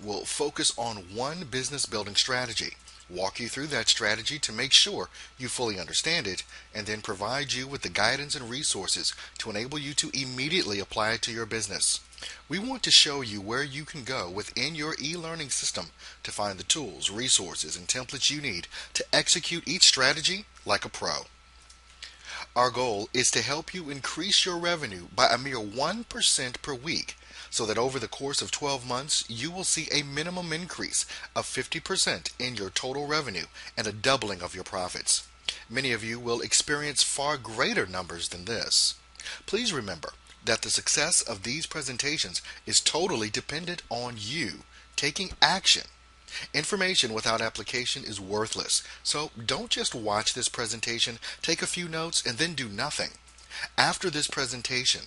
will focus on one business building strategy, walk you through that strategy to make sure you fully understand it, and then provide you with the guidance and resources to enable you to immediately apply it to your business. We want to show you where you can go within your e-learning system to find the tools, resources, and templates you need to execute each strategy like a pro. Our goal is to help you increase your revenue by a mere 1% per week so that over the course of 12 months you will see a minimum increase of 50% in your total revenue and a doubling of your profits. Many of you will experience far greater numbers than this. Please remember that the success of these presentations is totally dependent on you taking action. Information without application is worthless, so don't just watch this presentation, take a few notes, and then do nothing. After this presentation,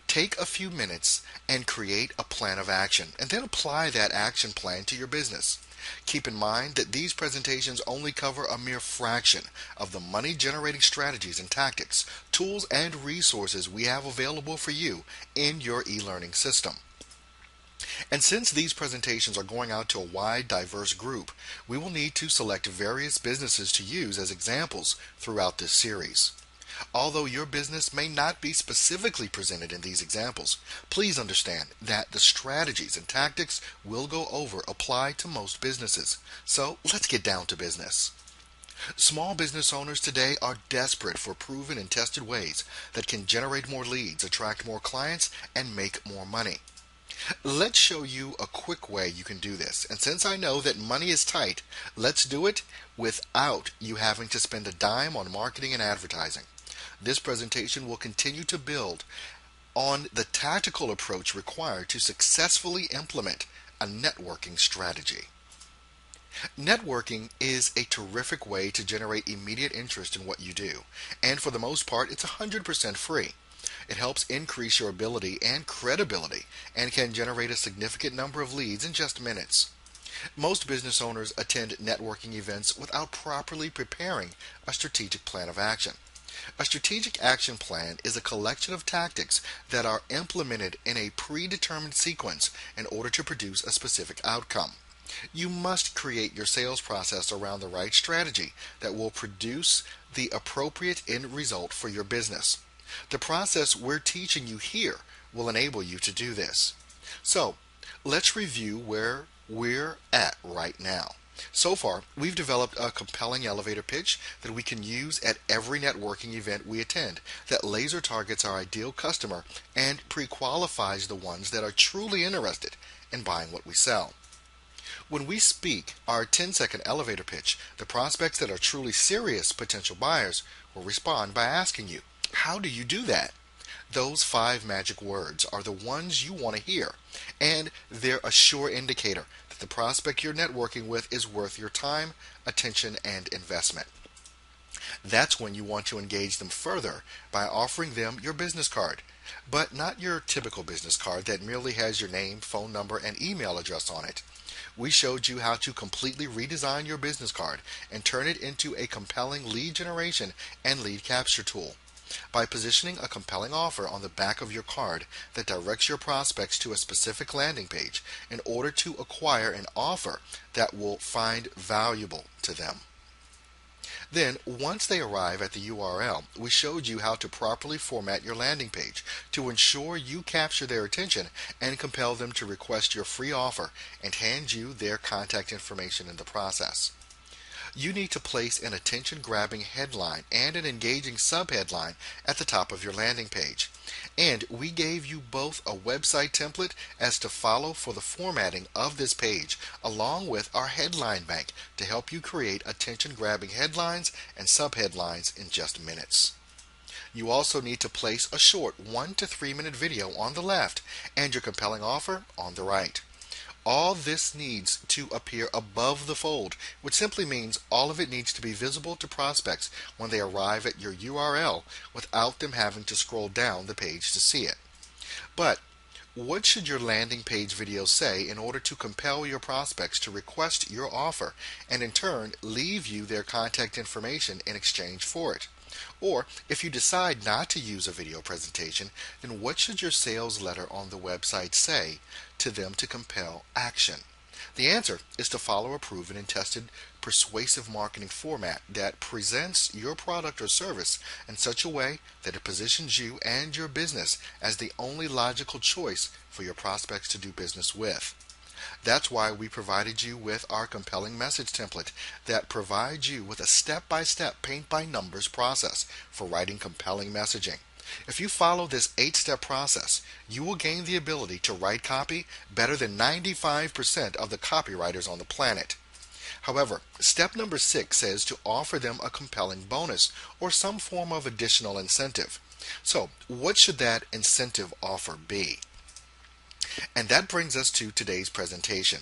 take a few minutes and create a plan of action, and then apply that action plan to your business. Keep in mind that these presentations only cover a mere fraction of the money generating strategies and tactics, tools, and resources we have available for you in your e-learning system. And since these presentations are going out to a wide, diverse group, we will need to select various businesses to use as examples throughout this series. Although your business may not be specifically presented in these examples, please understand that the strategies and tactics we'll go over apply to most businesses. So let's get down to business. Small business owners today are desperate for proven and tested ways that can generate more leads, attract more clients, and make more money. Let's show you a quick way you can do this. And since I know that money is tight, let's do it without you having to spend a dime on marketing and advertising. This presentation will continue to build on the tactical approach required to successfully implement a networking strategy. Networking is a terrific way to generate immediate interest in what you do, and for the most part, it's 100% free. It helps increase your ability and credibility and can generate a significant number of leads in just minutes. Most business owners attend networking events without properly preparing a strategic plan of action. A strategic action plan is a collection of tactics that are implemented in a predetermined sequence in order to produce a specific outcome. You must create your sales process around the right strategy that will produce the appropriate end result for your business. The process we're teaching you here will enable you to do this. So, let's review where we're at right now. So far, we've developed a compelling elevator pitch that we can use at every networking event we attend that laser targets our ideal customer and pre-qualifies the ones that are truly interested in buying what we sell. When we speak our 10-second elevator pitch, the prospects that are truly serious potential buyers will respond by asking you, how do you do that? Those 5 magic words are the ones you want to hear, and they're a sure indicator that the prospect you're networking with is worth your time, attention, and investment. That's when you want to engage them further by offering them your business card, but not your typical business card that merely has your name, phone number, and email address on it. We showed you how to completely redesign your business card and turn it into a compelling lead generation and lead capture tool. By positioning a compelling offer on the back of your card that directs your prospects to a specific landing page in order to acquire an offer that will find valuable to them. Then, once they arrive at the URL, we showed you how to properly format your landing page to ensure you capture their attention and compel them to request your free offer and hand you their contact information in the process. You need to place an attention-grabbing headline and an engaging subheadline at the top of your landing page. And we gave you both a website template as to follow for the formatting of this page, along with our headline bank to help you create attention-grabbing headlines and subheadlines in just minutes. You also need to place a short 1 to 3 minute video on the left and your compelling offer on the right. All this needs to appear above the fold, which simply means all of it needs to be visible to prospects when they arrive at your URL without them having to scroll down the page to see it. But what should your landing page video say in order to compel your prospects to request your offer and in turn leave you their contact information in exchange for it? Or if you decide not to use a video presentation, then what should your sales letter on the website say to them to compel action? The answer is to follow a proven and tested persuasive marketing format that presents your product or service in such a way that it positions you and your business as the only logical choice for your prospects to do business with. That's why we provided you with our compelling message template that provides you with a step-by-step paint-by-numbers process for writing compelling messaging. If you follow this 8-step process, you will gain the ability to write copy better than 95% of the copywriters on the planet. However, step number 6 says to offer them a compelling bonus or some form of additional incentive. So, what should that incentive offer be? And that brings us to today's presentation.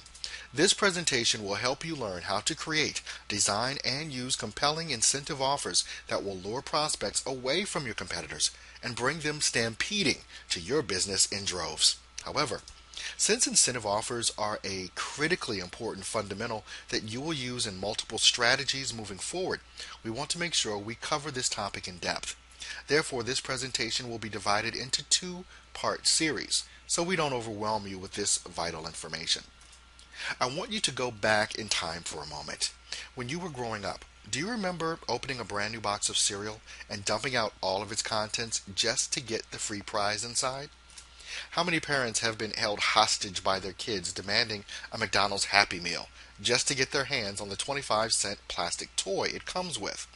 This presentation will help you learn how to create, design, and use compelling incentive offers that will lure prospects away from your competitors and bring them stampeding to your business in droves. However, since incentive offers are a critically important fundamental that you will use in multiple strategies moving forward, we want to make sure we cover this topic in depth. Therefore, this presentation will be divided into 2-part series, so we don't overwhelm you with this vital information. I want you to go back in time for a moment. When you were growing up, do you remember opening a brand new box of cereal and dumping out all of its contents just to get the free prize inside? How many parents have been held hostage by their kids demanding a McDonald's Happy Meal just to get their hands on the 25-cent plastic toy it comes with?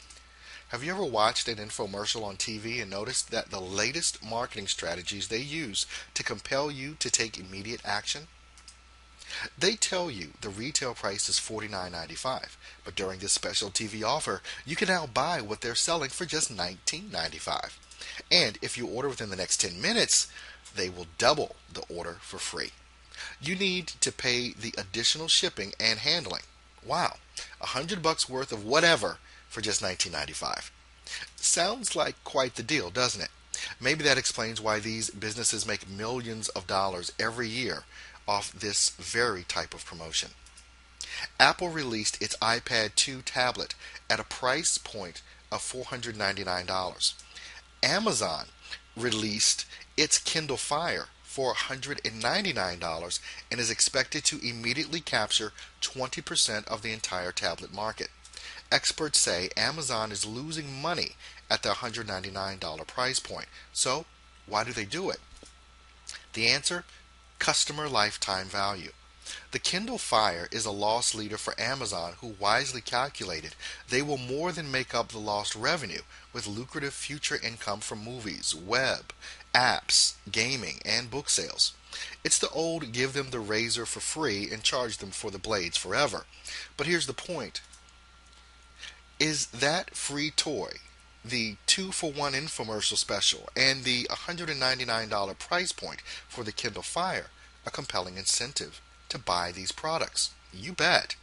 Have you ever watched an infomercial on TV and noticed that the latest marketing strategies they use to compel you to take immediate action? They tell you the retail price is $49.95, but during this special TV offer, you can now buy what they're selling for just $19.95. And if you order within the next 10 minutes, they will double the order for free. You need to pay the additional shipping and handling. Wow, $100 worth of whatever for just $19.95. Sounds like quite the deal, doesn't it? Maybe that explains why these businesses make millions of dollars every year off this very type of promotion. Apple released its iPad 2 tablet at a price point of $499. Amazon released its Kindle Fire for $199 and is expected to immediately capture 20% of the entire tablet market. Experts say Amazon is losing money at the $199 price point. So, why do they do it? The answer? Customer lifetime value. The Kindle Fire is a loss leader for Amazon, who wisely calculated they will more than make up the lost revenue with lucrative future income from movies, web, apps, gaming, and book sales. It's the old give them the razor for free and charge them for the blades forever. But here's the point. Is that free toy, the 2-for-1 infomercial special, and the $199 price point for the Kindle Fire a compelling incentive to buy these products? You bet.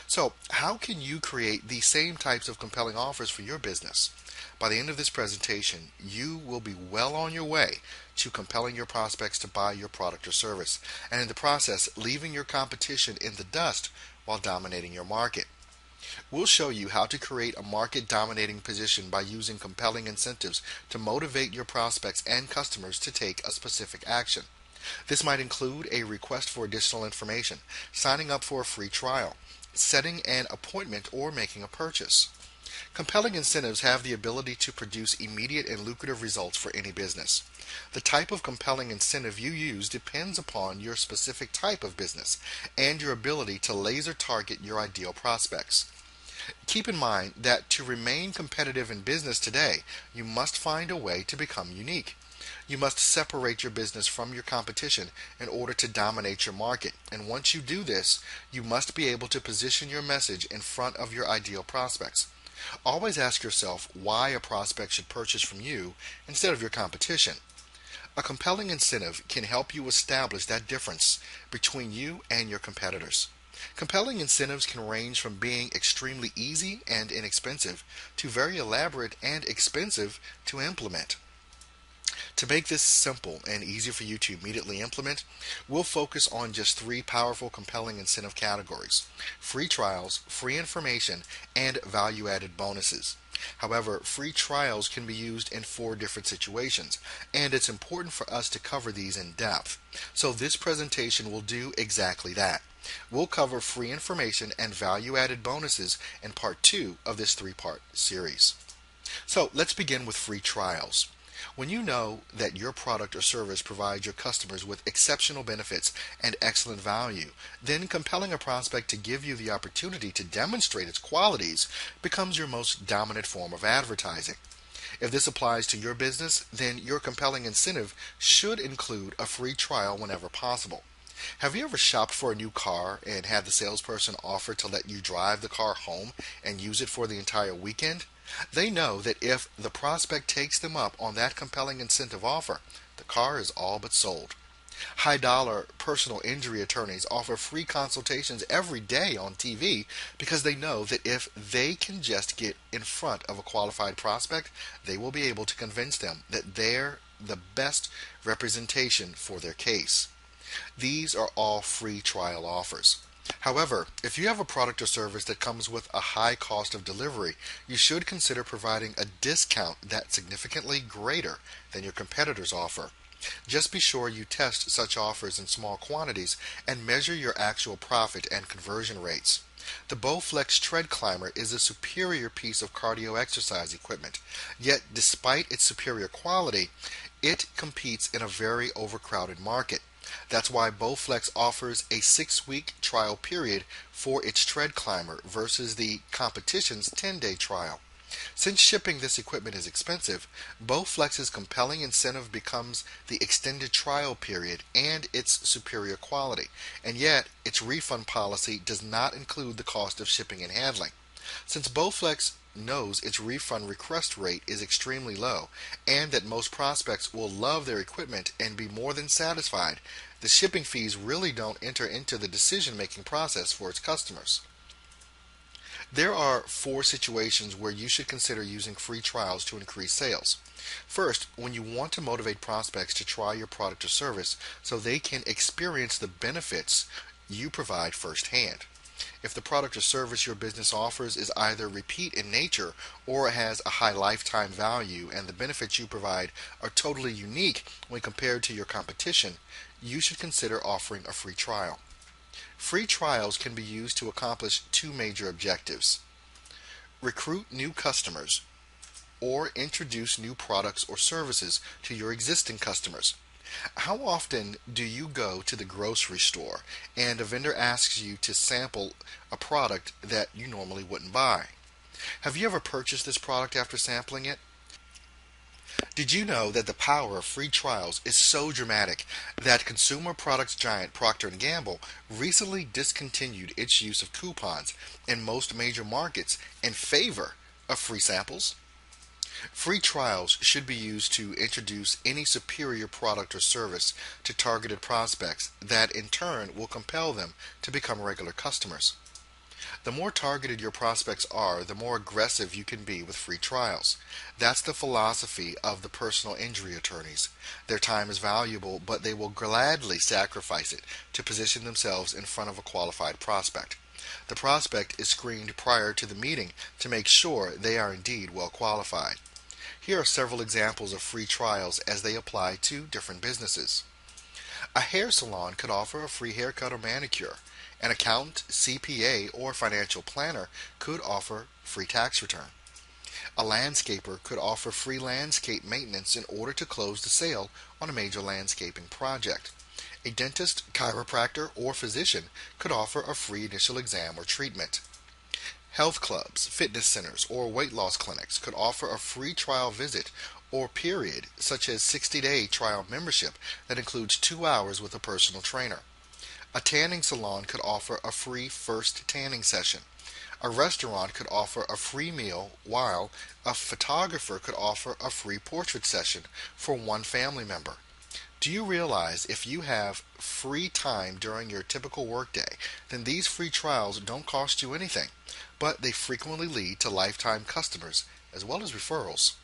So, how can you create these same types of compelling offers for your business? By the end of this presentation, you will be well on your way to compelling your prospects to buy your product or service, and in the process, leaving your competition in the dust while dominating your market. We'll show you how to create a market-dominating position by using compelling incentives to motivate your prospects and customers to take a specific action. This might include a request for additional information, signing up for a free trial, setting an appointment, or making a purchase. Compelling incentives have the ability to produce immediate and lucrative results for any business. The type of compelling incentive you use depends upon your specific type of business and your ability to laser target your ideal prospects. Keep in mind that to remain competitive in business today, you must find a way to become unique. You must separate your business from your competition in order to dominate your market. And once you do this, you must be able to position your message in front of your ideal prospects. Always ask yourself why a prospect should purchase from you instead of your competition. A compelling incentive can help you establish that difference between you and your competitors. Compelling incentives can range from being extremely easy and inexpensive to very elaborate and expensive to implement. To make this simple and easy for you to immediately implement, we'll focus on just 3 powerful compelling incentive categories: free trials, free information, and value-added bonuses. However, free trials can be used in 4 different situations, and it's important for us to cover these in depth. So this presentation will do exactly that. We'll cover free information and value-added bonuses in part 2 of this 3-part series. So let's begin with free trials. When you know that your product or service provides your customers with exceptional benefits and excellent value, then compelling a prospect to give you the opportunity to demonstrate its qualities becomes your most dominant form of advertising. If this applies to your business, then your compelling incentive should include a free trial whenever possible. Have you ever shopped for a new car and had the salesperson offer to let you drive the car home and use it for the entire weekend? They know that if the prospect takes them up on that compelling incentive offer, the car is all but sold. High dollar personal injury attorneys offer free consultations every day on TV because they know that if they can just get in front of a qualified prospect, they will be able to convince them that they're the best representation for their case. These are all free trial offers. However, if you have a product or service that comes with a high cost of delivery, you should consider providing a discount that's significantly greater than your competitors offer. Just be sure you test such offers in small quantities and measure your actual profit and conversion rates. The Bowflex Tread Climber is a superior piece of cardio exercise equipment, yet despite its superior quality, it competes in a very overcrowded market. That's why Bowflex offers a 6-week trial period for its Tread Climber versus the competition's 10-day trial. Since shipping this equipment is expensive, Bowflex's compelling incentive becomes the extended trial period and its superior quality, and yet its refund policy does not include the cost of shipping and handling. Since Bowflex knows its refund request rate is extremely low and that most prospects will love their equipment and be more than satisfied, the shipping fees really don't enter into the decision-making process for its customers. There are 4 situations where you should consider using free trials to increase sales. First, when you want to motivate prospects to try your product or service so they can experience the benefits you provide firsthand. If the product or service your business offers is either repeat in nature or has a high lifetime value and the benefits you provide are totally unique when compared to your competition, you should consider offering a free trial. Free trials can be used to accomplish 2 major objectives: recruit new customers or introduce new products or services to your existing customers. How often do you go to the grocery store and a vendor asks you to sample a product that you normally wouldn't buy? Have you ever purchased this product after sampling it? Did you know that the power of free trials is so dramatic that consumer products giant Procter & Gamble recently discontinued its use of coupons in most major markets in favor of free samples? Free trials should be used to introduce any superior product or service to targeted prospects that in turn will compel them to become regular customers. The more targeted your prospects are, the more aggressive you can be with free trials. That's the philosophy of the personal injury attorneys. Their time is valuable, but they will gladly sacrifice it to position themselves in front of a qualified prospect. The prospect is screened prior to the meeting to make sure they are indeed well qualified. Here are several examples of free trials as they apply to different businesses. A hair salon could offer a free haircut or manicure. An accountant, CPA, or financial planner could offer free tax return. A landscaper could offer free landscape maintenance in order to close the sale on a major landscaping project. A dentist, chiropractor, or physician could offer a free initial exam or treatment. Health clubs, fitness centers, or weight loss clinics could offer a free trial visit or period, such as 60-day trial membership that includes 2 hours with a personal trainer. A tanning salon could offer a free first tanning session. A restaurant could offer a free meal, while a photographer could offer a free portrait session for one family member. Do you realize if you have free time during your typical workday, then these free trials don't cost you anything, but they frequently lead to lifetime customers as well as referrals?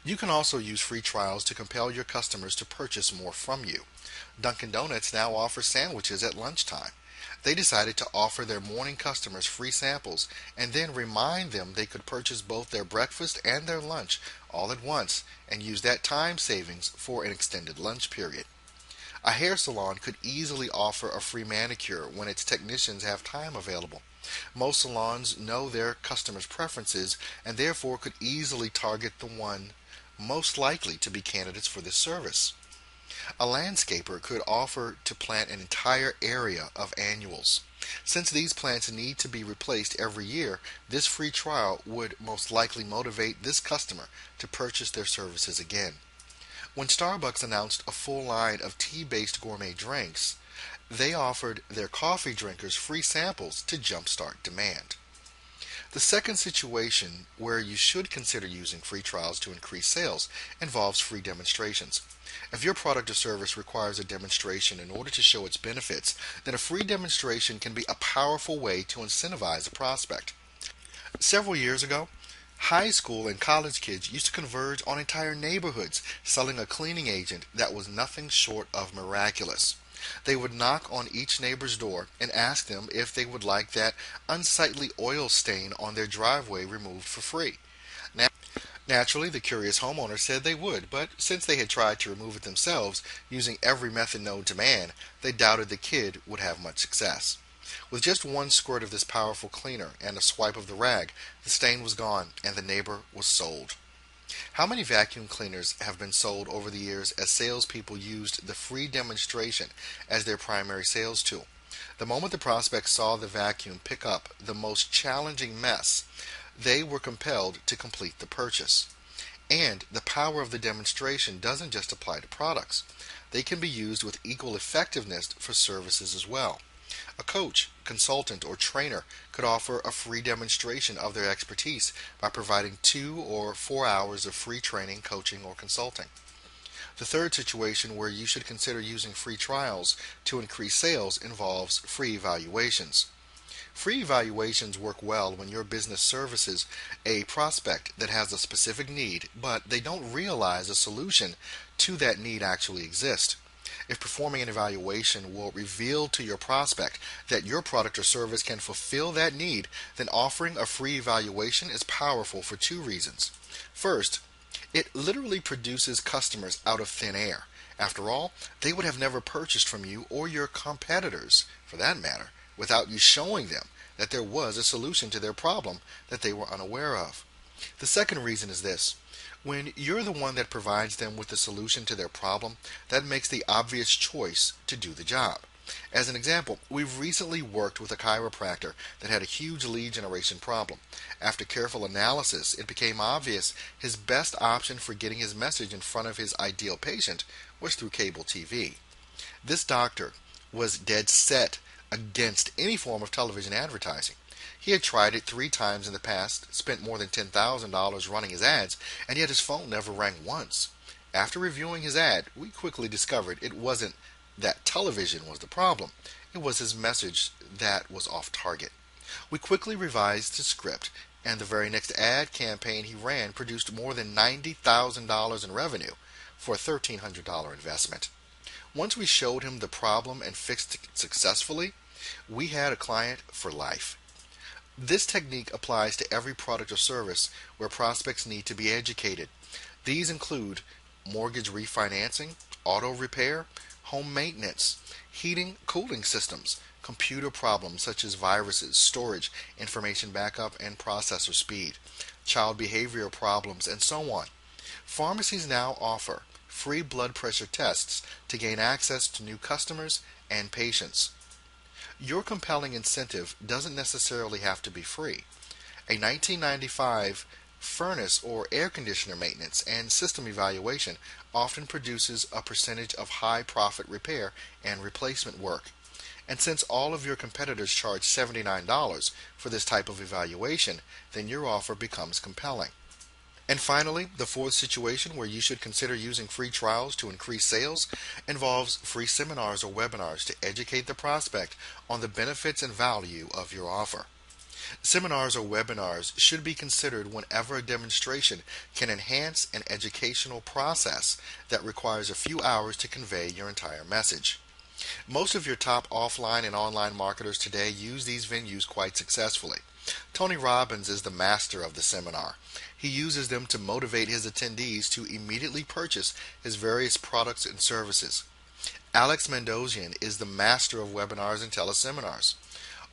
You can also use free trials to compel your customers to purchase more from you. Dunkin' Donuts now offers sandwiches at lunchtime. They decided to offer their morning customers free samples and then remind them they could purchase both their breakfast and their lunch all at once and use that time savings for an extended lunch period. A hair salon could easily offer a free manicure when its technicians have time available. Most salons know their customers' preferences and therefore could easily target the one most likely to be candidates for this service. A landscaper could offer to plant an entire area of annuals. Since these plants need to be replaced every year, this free trial would most likely motivate this customer to purchase their services again. When Starbucks announced a full line of tea-based gourmet drinks, they offered their coffee drinkers free samples to jumpstart demand. The second situation where you should consider using free trials to increase sales involves free demonstrations. If your product or service requires a demonstration in order to show its benefits, then a free demonstration can be a powerful way to incentivize a prospect. Several years ago, high school and college kids used to converge on entire neighborhoods selling a cleaning agent that was nothing short of miraculous. They would knock on each neighbor's door and ask them if they would like that unsightly oil stain on their driveway removed for free. Naturally, the curious homeowner said they would, but since they had tried to remove it themselves using every method known to man, they doubted the kid would have much success. With just one squirt of this powerful cleaner and a swipe of the rag, the stain was gone and the neighbor was sold. How many vacuum cleaners have been sold over the years as salespeople used the free demonstration as their primary sales tool? The moment the prospect saw the vacuum pick up the most challenging mess, they were compelled to complete the purchase. And the power of the demonstration doesn't just apply to products. They can be used with equal effectiveness for services as well. A coach, consultant, or trainer could offer a free demonstration of their expertise by providing 2 or 4 hours of free training, coaching, or consulting. The third situation where you should consider using free trials to increase sales involves free evaluations. Free evaluations work well when your business services a prospect that has a specific need, but they don't realize a solution to that need actually exists. If performing an evaluation will reveal to your prospect that your product or service can fulfill that need, then offering a free evaluation is powerful for two reasons. First, it literally produces customers out of thin air. After all, they would have never purchased from you or your competitors, for that matter, without you showing them that there was a solution to their problem that they were unaware of. The second reason is this. When you're the one that provides them with the solution to their problem, that makes the obvious choice to do the job. As an example, we've recently worked with a chiropractor that had a huge lead generation problem. After careful analysis, it became obvious his best option for getting his message in front of his ideal patient was through cable TV. This doctor was dead set against any form of television advertising. He had tried it 3 times in the past, spent more than $10,000 running his ads, and yet his phone never rang once. After reviewing his ad, we quickly discovered it wasn't that television was the problem. It was his message that was off target. We quickly revised the script, and the very next ad campaign he ran produced more than $90,000 in revenue for a $1,300 investment. Once we showed him the problem and fixed it successfully, we had a client for life. This technique applies to every product or service where prospects need to be educated. These include mortgage refinancing, auto repair, home maintenance, heating, cooling systems, computer problems such as viruses, storage, information backup, and processor speed, child behavioral problems, and so on. Pharmacies now offer free blood pressure tests to gain access to new customers and patients. Your compelling incentive doesn't necessarily have to be free. A 1995 furnace or air conditioner maintenance and system evaluation often produces a percentage of high profit repair and replacement work. And since all of your competitors charge $79 for this type of evaluation, then your offer becomes compelling. And finally, the fourth situation where you should consider using free trials to increase sales involves free seminars or webinars to educate the prospect on the benefits and value of your offer. Seminars or webinars should be considered whenever a demonstration can enhance an educational process that requires a few hours to convey your entire message. Most of your top offline and online marketers today use these venues quite successfully. Tony Robbins is the master of the seminar. He uses them to motivate his attendees to immediately purchase his various products and services. Alex Mandossian is the master of webinars and teleseminars.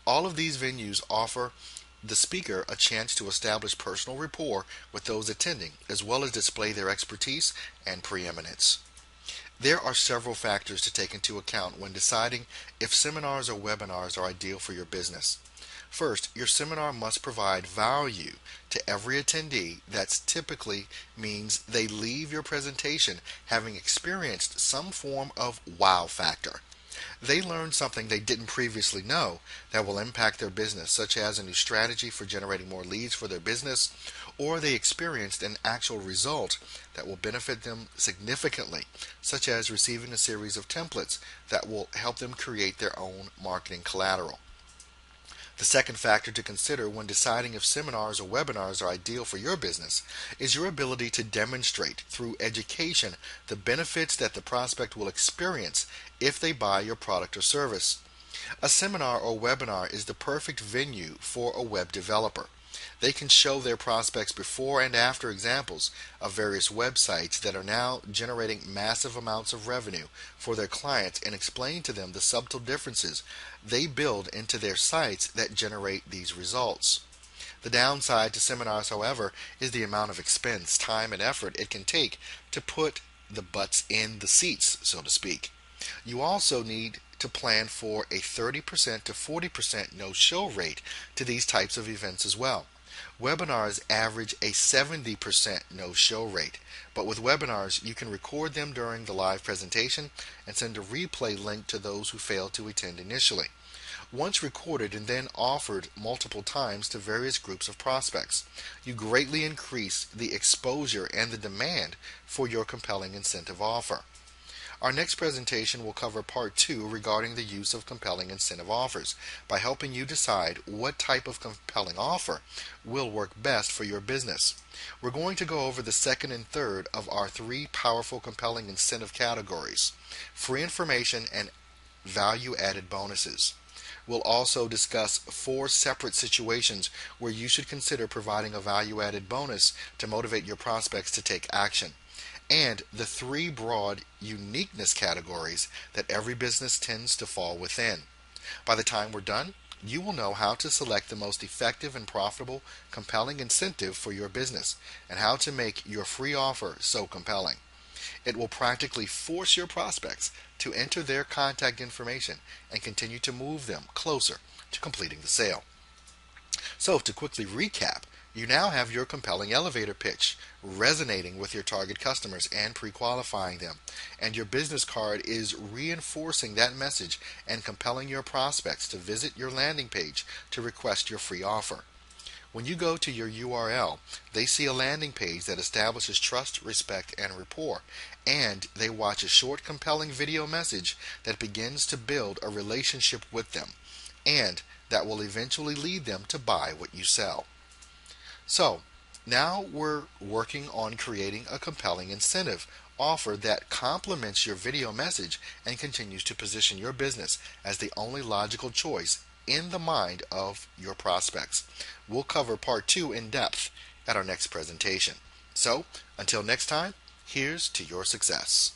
All of these venues offer the speaker a chance to establish personal rapport with those attending, as well as display their expertise and preeminence. There are several factors to take into account when deciding if seminars or webinars are ideal for your business. First, your seminar must provide value to every attendee. That typically means they leave your presentation having experienced some form of wow factor. They learned something they didn't previously know that will impact their business, such as a new strategy for generating more leads for their business, or they experienced an actual result that will benefit them significantly, such as receiving a series of templates that will help them create their own marketing collateral. The second factor to consider when deciding if seminars or webinars are ideal for your business is your ability to demonstrate through education the benefits that the prospect will experience if they buy your product or service. A seminar or webinar is the perfect venue for a web developer. They can show their prospects before and after examples of various websites that are now generating massive amounts of revenue for their clients and explain to them the subtle differences they build into their sites that generate these results. The downside to seminars, however, is the amount of expense, time, and effort it can take to put the butts in the seats, so to speak. You also need to plan for a 30% to 40% no-show rate to these types of events as well. Webinars average a 70% no-show rate, but with webinars you can record them during the live presentation and send a replay link to those who failed to attend initially. Once recorded and then offered multiple times to various groups of prospects, you greatly increase the exposure and the demand for your compelling incentive offer. Our next presentation will cover part 2 regarding the use of compelling incentive offers by helping you decide what type of compelling offer will work best for your business. We're going to go over the second and third of our 3 powerful compelling incentive categories: free information and value-added bonuses. We'll also discuss 4 separate situations where you should consider providing a value-added bonus to motivate your prospects to take action, and the 3 broad uniqueness categories that every business tends to fall within. By the time we're done, you will know how to select the most effective and profitable compelling incentive for your business and how to make your free offer so compelling. It will practically force your prospects to enter their contact information and continue to move them closer to completing the sale. So, to quickly recap, you now have your compelling elevator pitch resonating with your target customers and pre-qualifying them, and your business card is reinforcing that message and compelling your prospects to visit your landing page to request your free offer. When you go to your URL, they see a landing page that establishes trust, respect, and rapport, and they watch a short, compelling video message that begins to build a relationship with them, and that will eventually lead them to buy what you sell. So, now we're working on creating a compelling incentive offer that complements your video message and continues to position your business as the only logical choice in the mind of your prospects. We'll cover part 2 in depth at our next presentation. So, until next time, here's to your success.